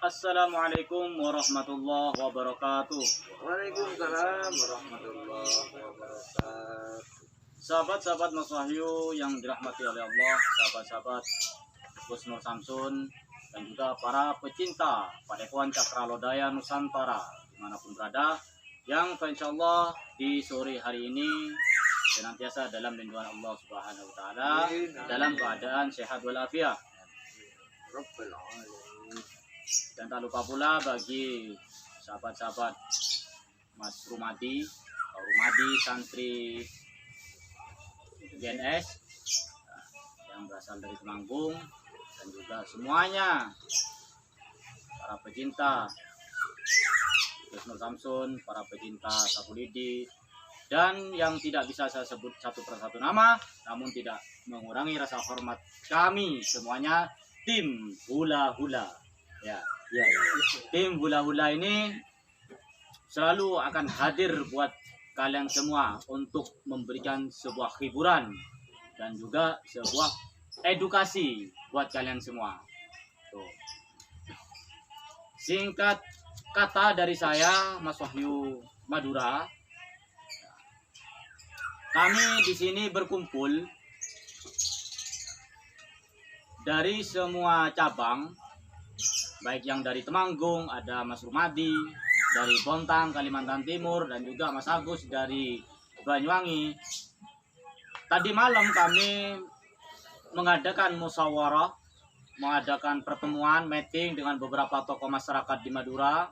Assalamualaikum warahmatullahi wabarakatuh. Waalaikumsalam warahmatullahi wabarakatuh. Sahabat-sahabat Mas Wahyu yang dirahmati oleh Allah, sahabat-sahabat Gus Nur Samsun, dan juga para pecinta Padepokan Cakra Lodaya Nusantara dimanapun berada, yang insya Allah di sore hari ini senantiasa dalam lindungan Allah Subhanahu Wa Taala, dalam keadaan sehat walafiat. Rabbal alamin. Dan tak lupa pula bagi sahabat-sahabat Mas Rumadi, santri GNS yang berasal dari Temanggung, dan juga semuanya para pecinta Gus Nur Samsun, para pecinta Sapulidi, dan yang tidak bisa saya sebut satu persatu nama, namun tidak mengurangi rasa hormat kami semuanya, tim Hula Hula. Ya. Tim Hula Hula ini selalu akan hadir buat kalian semua untuk memberikan sebuah hiburan dan juga sebuah edukasi buat kalian semua. Tuh. Singkat kata dari saya, Mas Wahyu Madura, kami di sini berkumpul dari semua cabang, baik yang dari Temanggung, ada Mas Rumadi dari Bontang, Kalimantan Timur, dan juga Mas Agus dari Banyuwangi. Tadi malam kami mengadakan musyawarah, mengadakan pertemuan, meeting dengan beberapa tokoh masyarakat di Madura,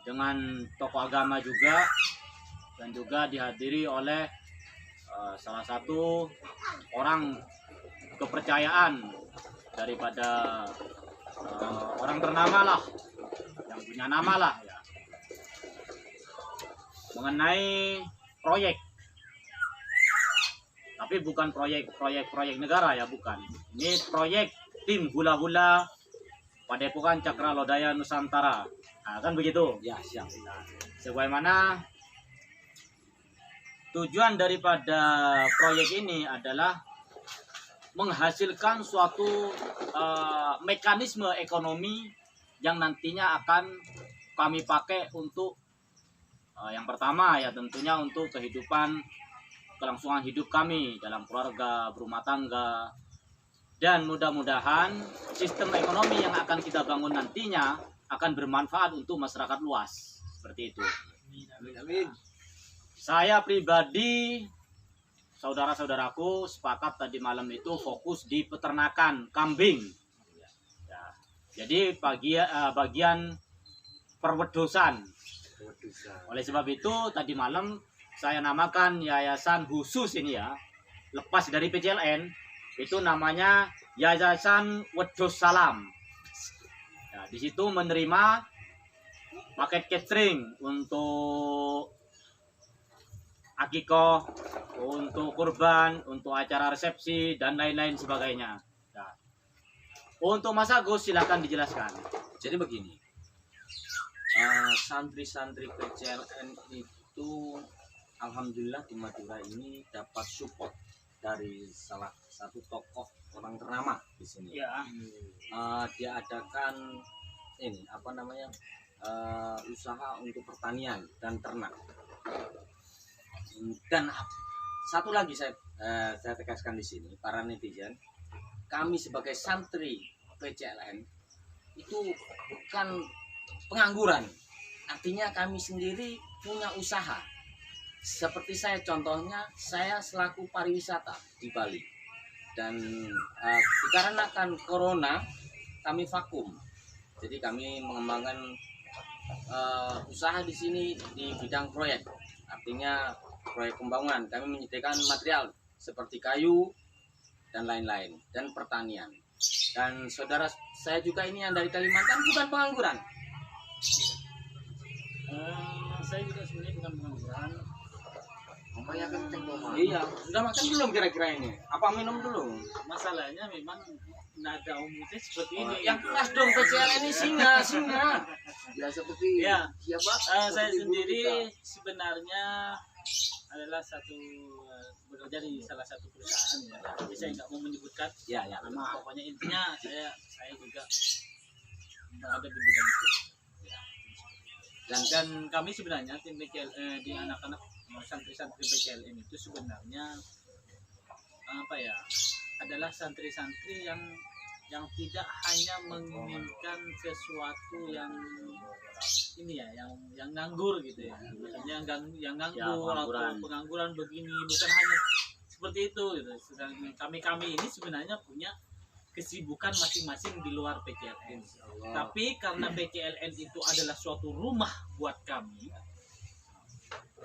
dengan tokoh agama juga, dan juga dihadiri oleh salah satu orang kepercayaan daripada orang ternama lah, yang punya nama lah ya, mengenai proyek, tapi bukan proyek negara ya, bukan. Ini proyek tim Hula Hula Padepokan Cakra Lodaya Nusantara. Nah, kan begitu Ya, siap. sebagaimana tujuan daripada proyek ini adalah menghasilkan suatu mekanisme ekonomi yang nantinya akan kami pakai untuk yang pertama ya tentunya untuk kehidupan, kelangsungan hidup kami dalam keluarga, berumah tangga, dan mudah-mudahan sistem ekonomi yang akan kita bangun nantinya akan bermanfaat untuk masyarakat luas, seperti itu. Amin. Saya pribadi, saudara-saudaraku, sepakat tadi malam itu fokus di peternakan kambing. Ya, jadi bagian perwedosan. Oleh sebab itu tadi malam saya namakan yayasan khusus ini ya, lepas dari PCLN, itu namanya Yayasan Wedhus Salam. Nah, di situ menerima paket catering untuk akikoh, untuk kurban, untuk acara resepsi, dan lain-lain sebagainya. Nah, untuk Mas Agus silahkan dijelaskan. Jadi begini, santri-santri PCLN itu alhamdulillah di Madura ini dapat support dari salah satu tokoh orang ternama di sini. Ya. Dia adakan ini apa namanya, usaha untuk pertanian dan ternak. Dan satu lagi saya tegaskan di sini, para netizen, kami sebagai santri PCLN itu bukan pengangguran. Artinya kami sendiri punya usaha. Seperti saya contohnya, saya selaku pariwisata di Bali. Dan dikarenakan corona kami vakum. Jadi kami mengembangkan usaha di sini di bidang proyek. Artinya proyek pembangunan, kami menyediakan material seperti kayu dan lain-lain, dan pertanian. Dan saudara saya juga ini yang dari Kalimantan bukan pengangguran. Saya juga sebenarnya bukan pengangguran. Ngomongnya kenceng dong. Iya, udah makan belum kira-kira ini? Apa minum dulu? Masalahnya memang nada umumnya seperti ini. Yang keras dong PCLN ini singa. Ya seperti Ya. siapa? Saya Seperti sendiri guru kita. sebenarnya adalah bekerja di salah satu perusahaan ya. Tapi saya nggak mau menyebutkan Ya. nama. Pokoknya intinya saya juga ada di bidang itu. Dan kami sebenarnya tim BCL di anak-anak santri-santri BCLN itu sebenarnya apa ya, adalah santri-santri yang tidak hanya menginginkan sesuatu yang ini ya, yang nganggur gitu ya, misalnya yang nganggur atau pengangguran begini, bukan hanya seperti itu gitu. Sedang kami ini sebenarnya punya kesibukan masing-masing di luar BCLN. Tapi karena BCLN itu adalah suatu rumah buat kami,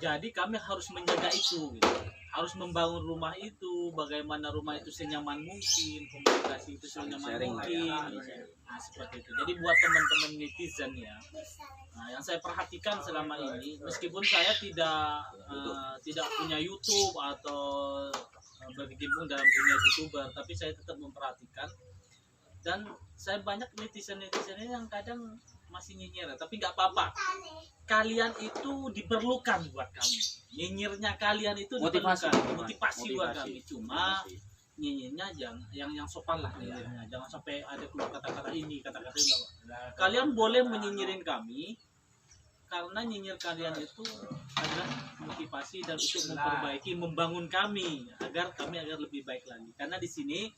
jadi kami harus menjaga itu gitu. Harus membangun rumah itu, bagaimana rumah itu senyaman mungkin, komunikasi itu senyaman mungkin. Nah, seperti itu. Jadi buat teman-teman netizen ya, yang saya perhatikan selama ini, meskipun saya tidak punya YouTube atau berkecimpung dalam dunia YouTuber, tapi saya tetap memperhatikan. Dan saya banyak netizen-netizen yang kadang masih nyinyir, tapi nggak apa-apa. Kalian itu diperlukan buat kami. Nyinyirnya kalian itu motivasi buat kami. Cuma nyinyirnya yang sopan lah nyinyirnya. Jangan sampai ada keluar kata-kata ini, kata-kata itu. Kalian boleh menyinyirin kami, karena nyinyir kalian itu adalah motivasi dan untuk memperbaiki, membangun kami agar lebih baik lagi. Karena di sini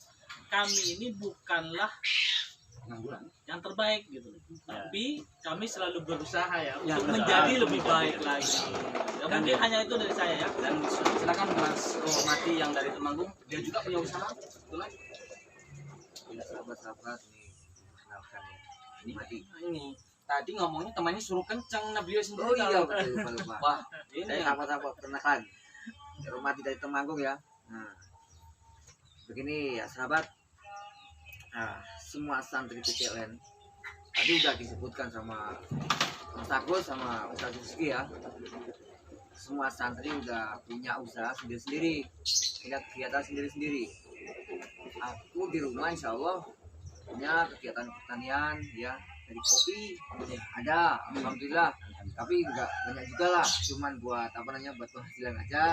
kami ini bukanlah yang terbaik gitu, tapi kami selalu berusaha ya untuk menjadi lebih baik lagi. Ya, mungkin hanya itu dari saya ya. Dan silakan Mas Rohmati yang dari Temanggung, dia juga punya usaha, betul kan? Ya, sahabat-sahabat nih, kenalkan ya. Ini tadi ngomongnya temannya suruh kenceng, nah beliau sendiri. Oh iya, betul, lupa. Wah, ini Saya sahabat-sahabat perkenalkan. Rohmati dari Temanggung ya. Nah, begini ya sahabat. Nah, semua santri BCLN tadi udah disebutkan sama Mas Agus sama Ustaz Rizky ya. Semua santri udah punya usaha sendiri-sendiri, punya kegiatan sendiri-sendiri. Aku di rumah insya Allah punya kegiatan pertanian ya, dari kopi ada, alhamdulillah. Tapi enggak banyak juga lah, cuman buat buat penghasilan aja.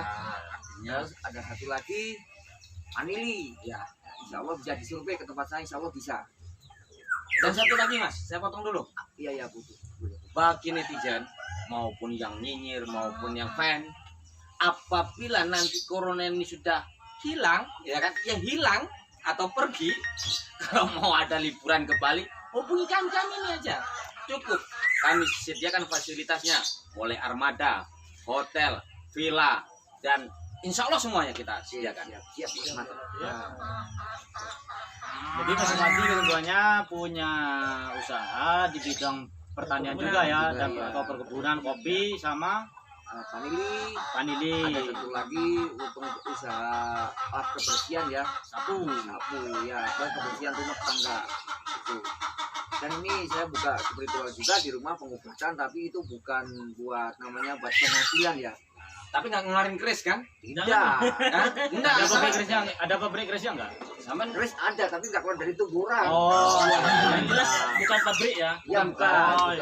Terus ada satu lagi vanili ya, insya Allah bisa disurvei ke tempat saya, insya Allah bisa. Dan satu lagi Mas, saya potong dulu. Iya butuh. Bagi netizen maupun yang nyinyir maupun yang fan, apabila nanti corona ini sudah hilang, ya kan, ya hilang atau pergi, kalau mau ada liburan ke Bali, hubungi kami ini aja, cukup. Kami sediakan fasilitasnya, mulai armada, hotel, villa, dan insya Allah semuanya kita sediakan. Siap, mantap. Jadi Mas Rohmati keduanya punya usaha di bidang pertanian juga ya, dan atau perkebunan kopi sama vanili. Ada satu lagi untuk usaha alat kebersihan ya, sapu ya, dan kebersihan rumah tangga itu. Dan ini saya buka spiritual juga di rumah, pengobatan, tapi itu bukan buat buat penghasilan ya. Tapi nggak ngeluarin keris kan? Tidak. Enggak. Ada pabrik kerisnya enggak? Sama Keris ada, tapi nggak keluar dari tubuh orang. Oh, yang jelas bukan pabrik ya? Ya, bukan.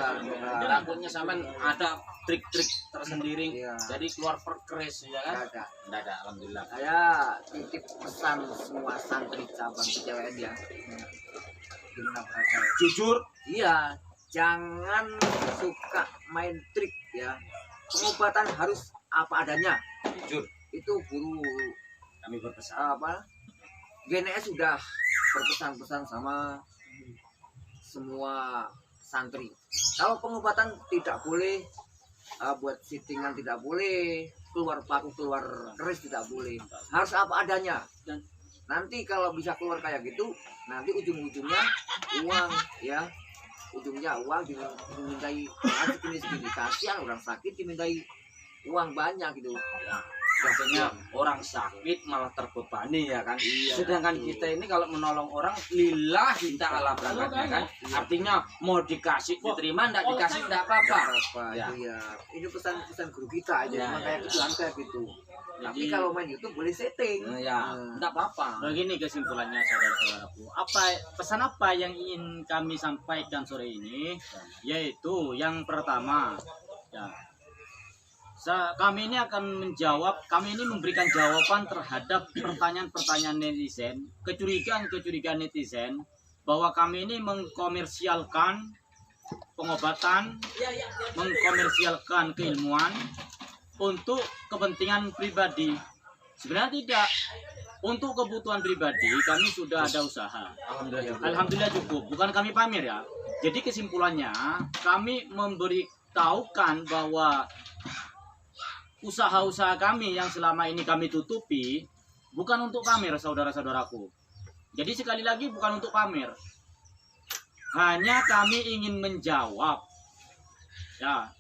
Takutnya sampean ada trik-trik tersendiri. Iya. Jadi keluar per keris ya kan? Nggak ada. Enggak ada, alhamdulillah. Saya titip pesan semua santri cabang BCLN ya. Gimana berasa? Jujur, Iya, jangan suka main trik ya. Pengobatan harus apa adanya. jujur. Itu guru Kami berpesan. GNS sudah berpesan-pesan sama semua santri. Kalau pengobatan tidak boleh, buat sittingan tidak boleh, keluar paku, keluar keris tidak boleh. Harus apa adanya. Dan nanti kalau bisa keluar kayak gitu, nanti ujung-ujungnya uang ya. Ujungnya uang dimintai segini. Kasihan orang sakit dimintai uang banyak gitu. Biasanya orang sakit malah terbebani ya kan. Iya, Sedangkan betul. kita ini kalau menolong orang lillahi ta'ala berangkatnya kan. Artinya mau dikasih diterima, enggak dikasih enggak apa-apa. Ya. Itu ya. Ini pesan guru kita aja, Ya, cuma ya, kayak ya. gitu kayak gitu. Tapi Jadi- kalau main YouTube boleh setting. Ya, enggak apa-apa. Begini kesimpulannya saudara-saudaraku. Pesan apa yang ingin kami sampaikan sore ini? Yaitu yang pertama, ya, kami ini memberikan jawaban terhadap pertanyaan-pertanyaan netizen, kecurigaan netizen bahwa kami ini mengkomersialkan pengobatan, mengkomersialkan keilmuan untuk kepentingan pribadi. Sebenarnya tidak. Untuk kebutuhan pribadi kami sudah ada usaha. Alhamdulillah cukup. Bukan kami pamer ya. Jadi kesimpulannya kami memberitahukan bahwa usaha-usaha kami yang selama ini kami tutupi bukan untuk pamer, saudara-saudaraku. Jadi sekali lagi bukan untuk pamer. Hanya kami ingin menjawab ya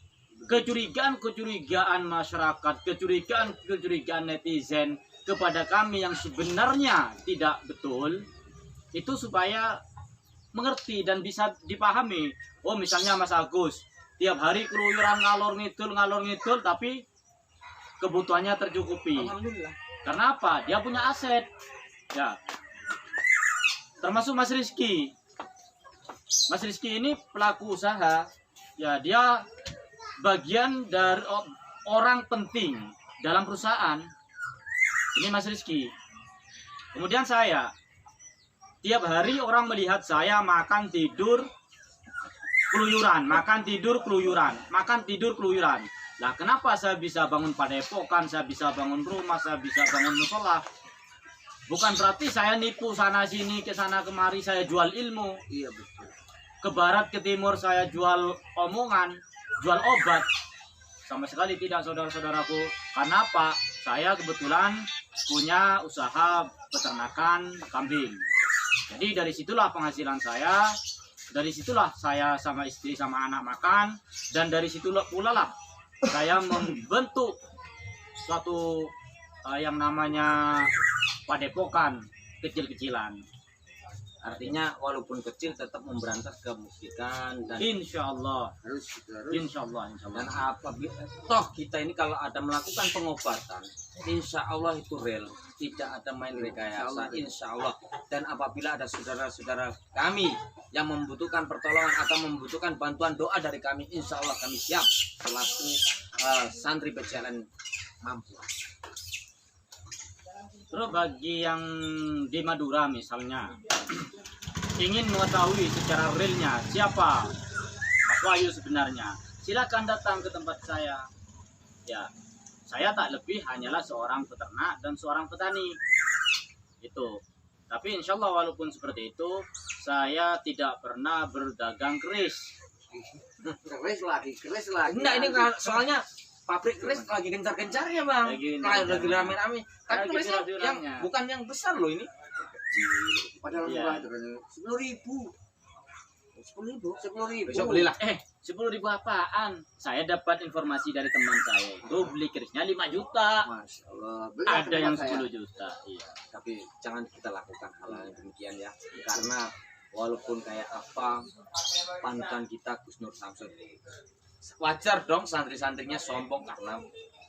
kecurigaan masyarakat, kecurigaan netizen kepada kami yang sebenarnya tidak betul, itu supaya mengerti dan bisa dipahami. Oh, misalnya Mas Agus tiap hari keluyuran ngalor ngidul, tapi kebutuhannya tercukupi. Alhamdulillah. Karena apa? Dia punya aset. Ya. Termasuk Mas Rizky. Mas Rizky ini pelaku usaha. Ya, dia bagian dari orang penting dalam perusahaan. Ini Mas Rizky. Kemudian saya, tiap hari orang melihat saya makan tidur keluyuran, Lah kenapa saya bisa bangun padepokan, saya bisa bangun rumah, saya bisa bangun musola? Bukan berarti saya nipu sana sini, ke sana kemari, saya jual ilmu. Iya betul. Ke barat, ke timur saya jual omongan, jual obat. Sama sekali tidak, saudara-saudaraku. Karena apa? Saya kebetulan punya usaha peternakan kambing. Jadi dari situlah penghasilan saya, dari situlah saya sama istri sama anak makan, dan dari situlah pula lah saya membentuk suatu yang namanya padepokan kecil-kecilan. Artinya walaupun kecil tetap memberantas kemusikan dan Insya Allah, Harus. insya Allah. dan apabila toh kita ini kalau ada melakukan pengobatan, insya Allah itu real, tidak ada main rekayasa, insya Allah. Dan apabila ada saudara-saudara kami yang membutuhkan pertolongan atau membutuhkan bantuan doa dari kami, insya Allah kami siap selaku santri PCLN mampu. Terus bagi yang di Madura misalnya ingin mengetahui secara realnya siapa Mas Wahyu sebenarnya, silakan datang ke tempat saya. Ya, saya tak lebih hanyalah seorang peternak dan seorang petani. Itu. Tapi insya Allah walaupun seperti itu, saya tidak pernah berdagang keris. Keris lagi. Enggak, ini soalnya pabrik keris lagi gencar-gencarnya bang, lagi rame-rame. Tapi kerisnya yang bukan yang besar loh ini. Padahal Iya. murah itu kan 10.000. 10.000. Besok belilah. 10.000 apaan? Saya dapat informasi dari teman saya itu beli kerisnya 5 juta. Masya Allah. Beli Ada tempat yang saya. 10 juta. Iya. Tapi jangan kita lakukan hal yang demikian ya, karena walaupun kayak apa panutan kita Gus Nur Samsud, wajar dong santri-santrinya sombong karena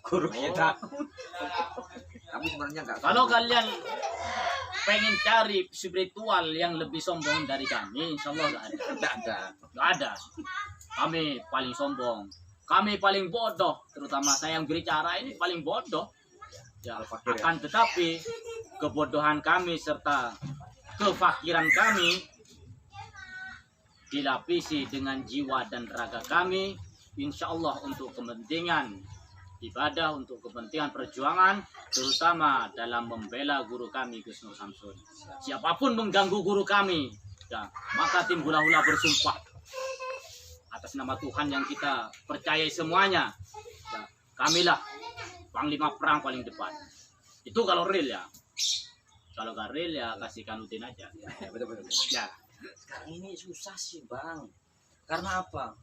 guru kita. Kami sebenarnya enggak. Kalau kalian pengen cari spiritual yang lebih sombong dari kami, insya Allah nggak ada. Nggak ada. Kami paling sombong. Kami paling bodoh. Terutama saya yang berbicara ini paling bodoh. Ya, akan tetapi kebodohan kami serta kefakiran kami dilapisi dengan jiwa dan raga kami, insya Allah untuk kepentingan ibadah, untuk kepentingan perjuangan, terutama dalam membela guru kami Gus Nur Samsud. Siapapun mengganggu guru kami, ya, maka tim hula-hula bersumpah atas nama Tuhan yang kita percayai semuanya, ya, kamilah panglima perang paling depan. Itu kalau real ya. Kalau gak real ya kasihkan Udin aja. Ya, betul. Ya. Sekarang ini susah sih bang, karena apa?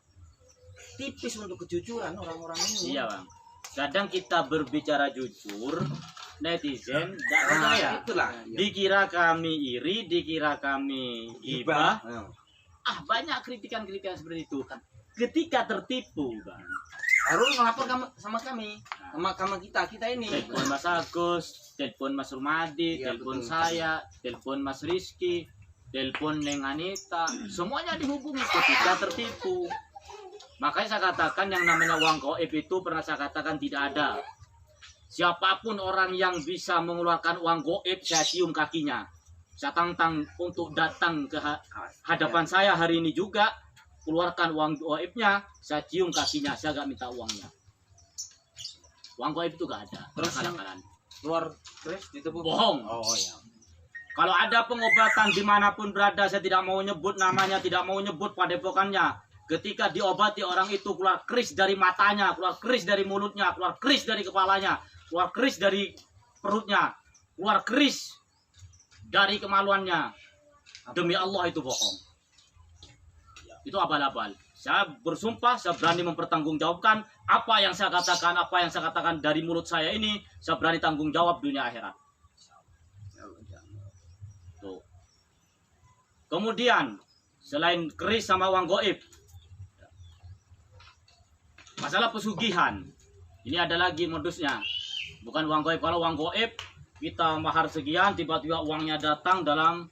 Tipis untuk kejujuran orang-orang ini. Iya bang. Kadang kita berbicara jujur, netizen tidak percaya. Itulah. Dikira kami iri, dikira kami gibah. Banyak kritikan-kritikan seperti itu kan. Ketika tertipu bang, Harus melapor sama kami, sama kita ini. telepon Mas Agus, telepon Mas Rumadi, Iya, telepon betul. saya, telepon Mas Rizky, telepon Neng Anita, semuanya dihubungi ketika tertipu. Makanya saya katakan yang namanya uang goib itu pernah saya katakan tidak ada. Siapapun orang yang bisa mengeluarkan uang goib, saya cium kakinya. Saya tantang untuk datang ke hadapan saya hari ini juga keluarkan uang goibnya, saya cium kakinya, saya gak minta uangnya. Uang goib itu gak ada. Terus yang Akal-akalan. keluar keris ditepuk. Bohong. Oh ya. Kalau ada pengobatan dimanapun berada, saya tidak mau nyebut namanya, tidak mau nyebut padepokannya. Ketika diobati orang itu keluar keris dari matanya, keluar keris dari mulutnya, keluar keris dari kepalanya, keluar keris dari perutnya, keluar keris dari kemaluannya. Demi Allah itu bohong. Itu abal-abal. Saya bersumpah, saya berani mempertanggungjawabkan apa yang saya katakan dari mulut saya ini, saya berani tanggung jawab dunia akhirat. Tuh. Kemudian selain keris sama uang goib, masalah pesugihan, ini ada lagi modusnya. Bukan uang goib. Kalau uang goib kita mahar sekian, tiba-tiba uangnya datang dalam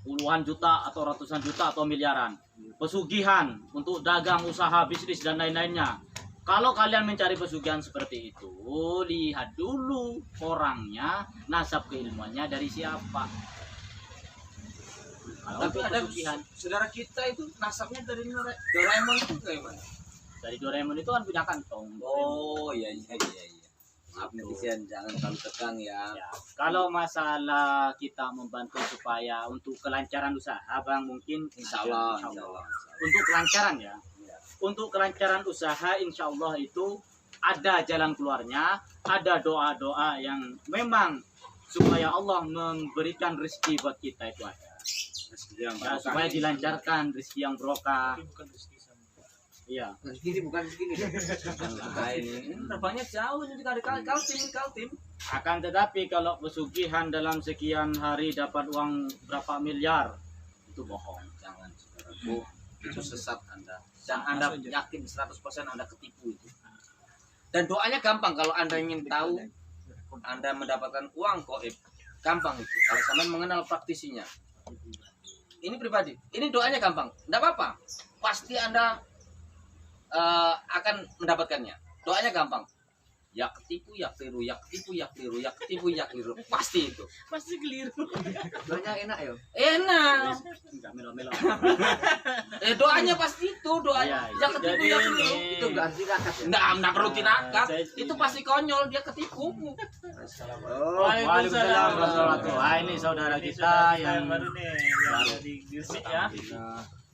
puluhan juta atau ratusan juta atau miliaran. Pesugihan untuk dagang, usaha, bisnis dan lain-lainnya. Kalau kalian mencari pesugihan seperti itu, lihat dulu orangnya, nasab keilmuannya dari siapa. Tapi ada saudara kita itu nasabnya dari Doraemon itu kayak mana? Dari Doraemon itu kan punya kantong. Oh iya. Maaf netizen, jangan terlalu tegang ya. Ya, kalau masalah kita membantu supaya untuk kelancaran usaha, Bang, mungkin Insya Allah. Untuk kelancaran ya. Untuk kelancaran usaha, insya Allah itu ada jalan keluarnya, ada doa-doa yang memang supaya Allah memberikan rezeki buat kita itu ada. Ya, supaya dilancarkan rezeki yang berkah. Iya. Segini bukan segini. Ini terbangnya jauh ini dari Kaltim. Akan tetapi kalau pesugihan dalam sekian hari dapat uang berapa miliar, itu bohong. Jangan saudaraku, itu sesat Anda. Dan Anda yakin 100% Anda ketipu itu. Dan doanya gampang kalau Anda ingin tahu Anda mendapatkan uang goib. Gampang itu. Kalau sampean mengenal praktisinya. Ini pribadi. Ini doanya gampang. Enggak apa-apa. Pasti Anda akan mendapatkannya. Doanya gampang. Ya ketipu, ya keliru, ya ketipu, ya keliru, ya ketipu, ya keliru. Pasti itu. Pasti keliru. Doanya enak ya. Enak. Enggak melo-melo. Doanya pasti itu. Doa Iya, ya ketipu, jadi ya keliru. ini- Itu enggak harus dirakat ya. Enggak perlu tirakat. Saya- Itu pasti konyol, dia ketipu. Oh, Waalaikumsalam warahmatullahi wabarakatuh. Wah, ini saudara kita yang baru nih yang dari Gresik ya.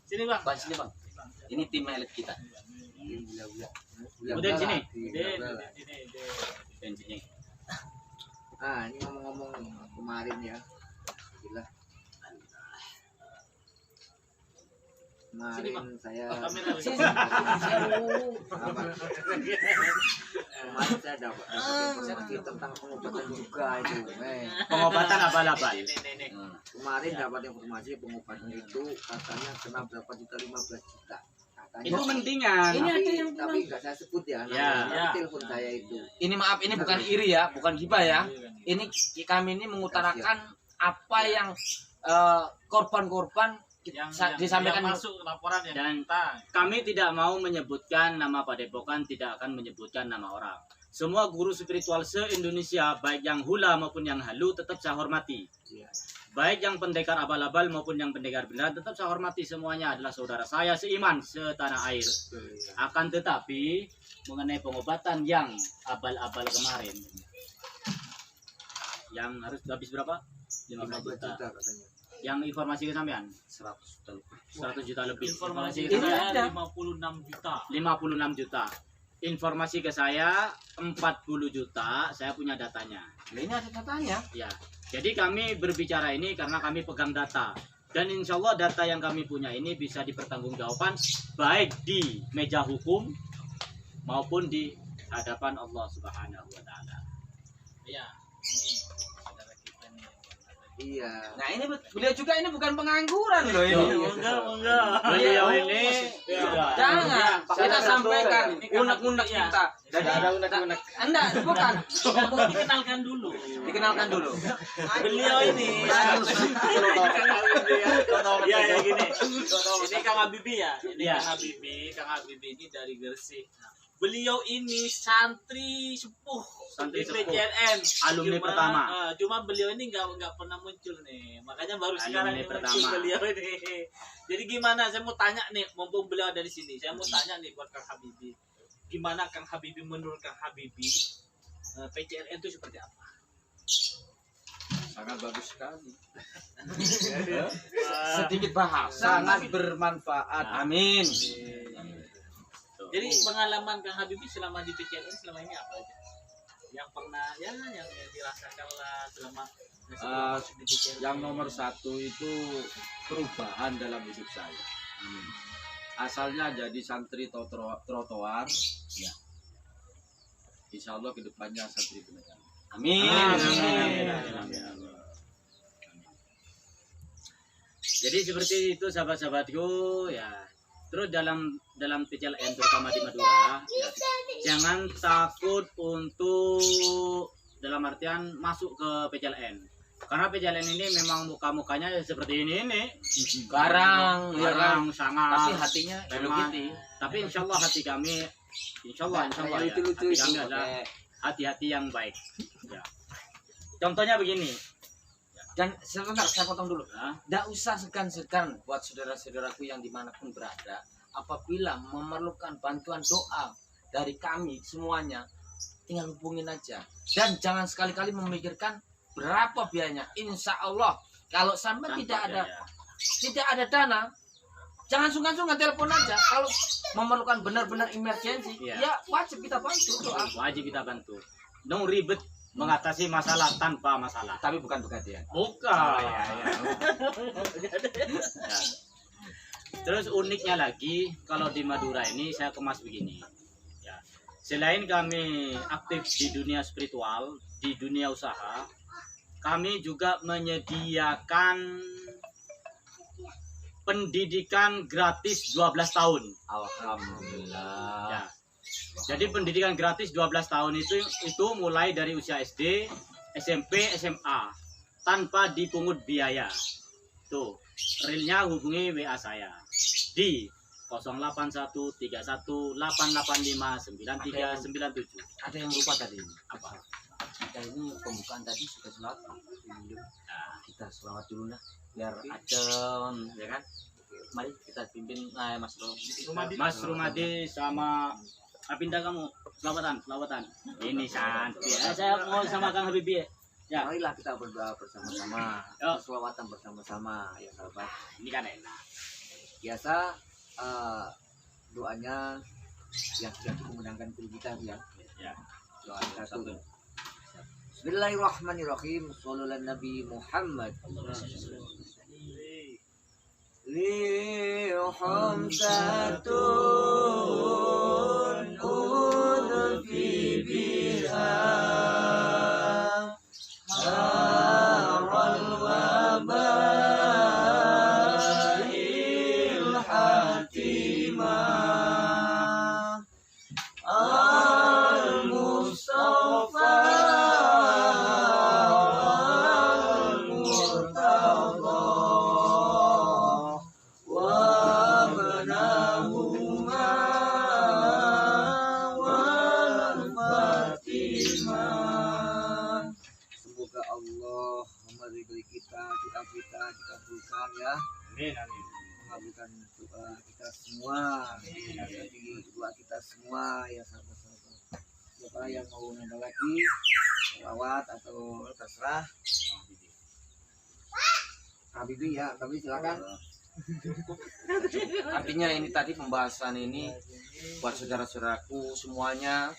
Sini Bang. Bang, sini Bang. Ini tim elit kita. Udah sini. Ini. sini. Ah, ini ngomong-ngomong kemarin ya. Gila. Kemarin saya Kamera. apa? Kemarin saya dapat informasi tentang pengobatan juga itu. Pengobatan abal-abal. Nih. Kemarin dapat informasi pengobatan itu katanya kena berapa juta, 15 juta. Katanya. Itu mendingan. Ini Tapi- ada yang tapi nggak saya sebut ya. Ya, namanya. ya. Telepon saya itu. Ini maaf, ini bukan iri ya, bukan gibah ya. Ini kami ini mengutarakan apa yang korban-korban Yang disampaikan. masuk laporan yang Dan kita. kami tidak mau menyebutkan nama padepokan, tidak akan menyebutkan nama orang. Semua guru spiritual se-Indonesia, baik yang hula maupun yang halu, tetap saya hormati. Iya. Baik yang pendekar abal-abal maupun yang pendekar beneran, tetap saya hormati. Semuanya adalah saudara saya seiman, setanah air. Akan tetapi, mengenai pengobatan yang abal-abal kemarin, yang harus habis berapa? 15 juta. Katanya. Yang informasi ke sampean 100 juta. 100 juta lebih. Informasi ke Ini saya ada. 56 juta. 56 juta. Informasi ke saya 40 juta. Saya punya datanya. Nah, ini ada katanya. Ya. Jadi kami berbicara ini karena kami pegang data. Dan insya Allah data yang kami punya ini bisa dipertanggungjawabkan baik di meja hukum maupun di hadapan Allah Subhanahu wa taala. Iya. Ini saudara kita nih. Iya. Nah, ini beliau juga ini bukan pengangguran loh ini. Enggak. Beliau ini Jangan, kita sampaikan Ini kan unek-unek ya. kita. Jadi Ada unek-unek. Anda bukan. Dikenalkan dulu. Dikenalkan dulu. Beliau ini. Iya ya gini. Ini Kang Habibi ya. Ini Iya. Kang Habibi. Kang Habibi ini dari Gresik. Nah, beliau ini santri sepuh Santri di sepuh. PCLN, Alumni pertama. Cuma beliau ini nggak pernah muncul nih, makanya baru Alumni sekarang ini pertama. muncul beliau ini. Jadi gimana? Saya mau tanya nih, mumpung beliau ada di sini, saya mau tanya nih buat Kang Habibie, gimana Kang Habibie, menurut Kang Habibie PCLN itu seperti apa? Sangat bagus sekali. Sedikit bahas. Sangat bermanfaat. Amin. Jadi pengalaman Kang Habibie selama di PCLN selama ini apa aja? Yang pernah yang dirasakan lah selama masuk di PCLN. Yang nomor satu itu perubahan dalam hidup saya. Asalnya jadi santri trotoar, ya. Insya Allah kedepannya santri beneran. Amin. Jadi seperti itu sahabat-sahabatku ya. Terus dalam PCLN terutama di Madura ya, jangan takut untuk dalam artian masuk ke PCLN. Karena PCLN ini memang muka-mukanya seperti ini. Garang, Garang, sangat. Tapi hatinya Memang. gitu. Tapi insya Allah hati kami, insya Allah ya, lucu-lucu hati kami adalah hati-hati yang baik. Ya. Contohnya begini. Dan sebentar saya potong dulu. Ya. Tidak usah segan-segan buat saudara-saudaraku yang dimanapun berada. Apabila memerlukan bantuan doa dari kami semuanya, tinggal hubungin aja. Dan jangan sekali-kali memikirkan berapa biayanya. Insya Allah kalau sampai Tanpa tidak ada dana, jangan sungkan-sungkan telepon aja. Kalau memerlukan benar-benar emergency, Iya. ya wajib kita bantu doa. Wajib kita bantu. No ribet mengatasi masalah tanpa masalah. Tapi bukan pegadaian. Bukan. Ya. Ya. Terus uniknya lagi kalau di Madura ini saya kemas begini. Ya. Selain kami aktif di dunia spiritual, di dunia usaha, kami juga menyediakan pendidikan gratis 12 tahun. Alhamdulillah. Ya. Jadi pendidikan gratis 12 tahun itu mulai dari usia SD, SMP, SMA tanpa dipungut biaya. Tuh, realnya hubungi WA saya di 081318859397. Ada yang lupa tadi. Apa? Kita ini pembukaan tadi sudah selawat. Nah, kita selawat dulu nah, biar adem, ya kan? Mari kita pimpin Mas Rumadi. Mas Rumadi sama Apinda kamu selawatan. Ini santai. Saya mau sama Kang Habibie. Ya, Marilah kita berdoa bersama-sama, Yuk. berselawatan bersama-sama ya sahabat. ini kan enak. Biasa doanya yang sudah dikumandangkan guru kita ya. Ya. Doa satu. Bismillahirrahmanirrahim. Shallallahu ala Nabi Muhammad. Li khamsatun udfi biha haral wabail hatimah al-Mustafa al-Murtada wa banahuma wal Fatimah. Semoga Allah memberi kita doa kita dikabulkan ya, Amin, amin. mengabulkan doa kita semua, jadi doa kita semua ya sahabat-sahabat. Siapa yang mau nambah lagi lawat atau terserah Habibie ya, tapi silakan. Artinya ini tadi pembahasan ini buat saudara-saudaraku semuanya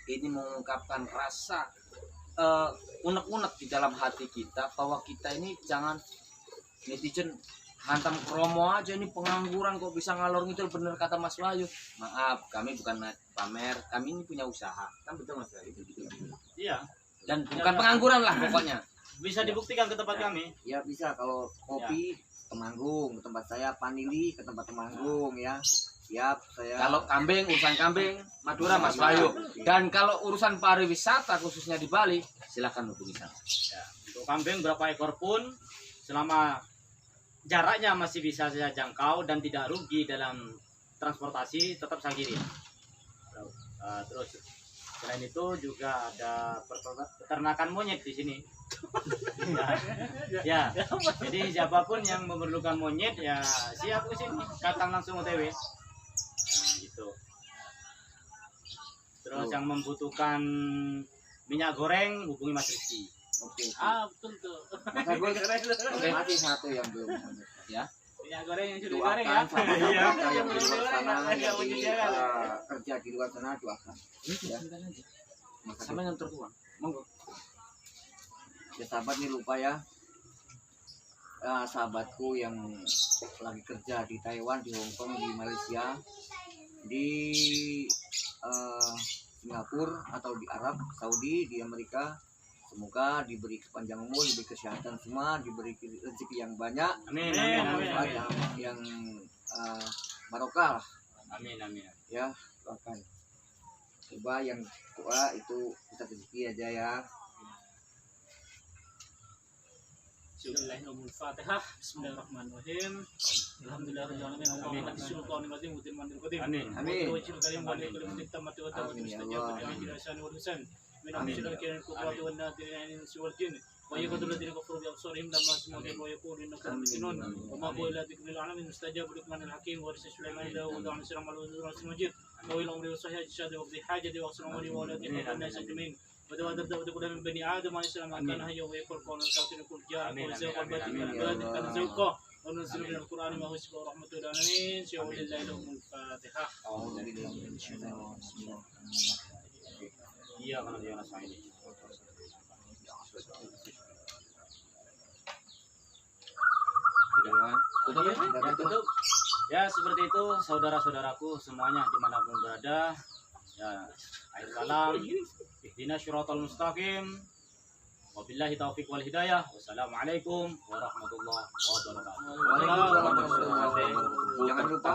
ini mengungkapkan rasa unek-unek di dalam hati kita bahwa kita ini jangan netizen hantam promo aja, ini pengangguran kok bisa ngalor ngidul, bener kata Mas Wahyu. Maaf, kami bukan pamer, kami ini punya usaha, kan betul Mas Wahyu? Iya, Dan bukan pengangguran lah pokoknya. bisa dibuktikan ke tempat kami. Ya bisa, kalau kopi Temanggung, ke tempat saya Panili ke tempat Temanggung ya. Siap saya. Kalau kambing, urusan kambing, Madura Mas Wahyu. Dan kalau urusan pariwisata khususnya di Bali, silakan hubungi saya. Ya, untuk kambing berapa ekor pun selama jaraknya masih bisa saya jangkau dan tidak rugi dalam transportasi tetap saya kirim. Terus selain itu juga ada peternakan monyet di sini. Ya, jadi siapapun yang memerlukan monyet ya siap ke sini, datang langsung OTW. Nah, gitu. Terus yang membutuhkan minyak goreng hubungi Mas Rizky. Oke. Betul tuh. Mas Agus, masih satu yang belum sampai. Ya. Minyak goreng yang sudah digoreng ya. Doakan sahabat Iya. kita yang di luar sana, Yang yang menyediakan. kerja di luar sana, doakan. Ya. Mas Agus. Sama yang tertua. Monggo. Ya sahabat nih lupa ya. Sahabatku yang lagi kerja di Taiwan, di Hong Kong, di Malaysia, di Singapura atau di Arab Saudi, di Amerika, semoga diberi kepanjang umur, diberi kesehatan semua, diberi rezeki yang banyak, Amin, amin, amin, amin. yang barokah lah, Amin, amin. ya. Doakan coba yang tua itu kita rezeki aja ya. Bismillahirrahmanirrahim. Bismillahirrahmanirrahim. Alhamdulillahirabbil alamin. Allahumma sultanil azim wa tilmanil qadim. Amin. Amin. Wajhil karim wa likulli mudin tamati wa tamati Amin, ya mustajab Allah. wa ajil asani wa rusan. Min Amin. amsil kiran kubrat wa nadirin insi wal jin. Wa yaqulu ladina kafaru bi absarihim lamma sami'u wa yaqulu innakum mu'minun. Wa ma huwa illa dhikrul alamin mustajab limanil hakim wa rasul sulaiman daud wa ansiram al rasul majid. Wa ila umri wa sahih shadu wa bi hajati wa asram wa waladihi wa nas ajmin. ودوا درد كل من بني ادم عليه السلام كان هيا ويقول قول الكافرين كل جاء وزوق البدن والبلد كان زوقه وننزل من القران ما هو شفاء ورحمه للعالمين شيء لله لهم الفاتحه. Iya, kalau dia rasa ini. Tutup. Ya seperti itu saudara-saudaraku semuanya dimanapun berada. Ya, akhir kalam. Ihdinas syiratal mustaqim. Wabillahi taufiq wal hidayah. Wassalamualaikum warahmatullahi wabarakatuh. Waalaikumsalam warahmatullahi wabarakatuh. Jangan lupa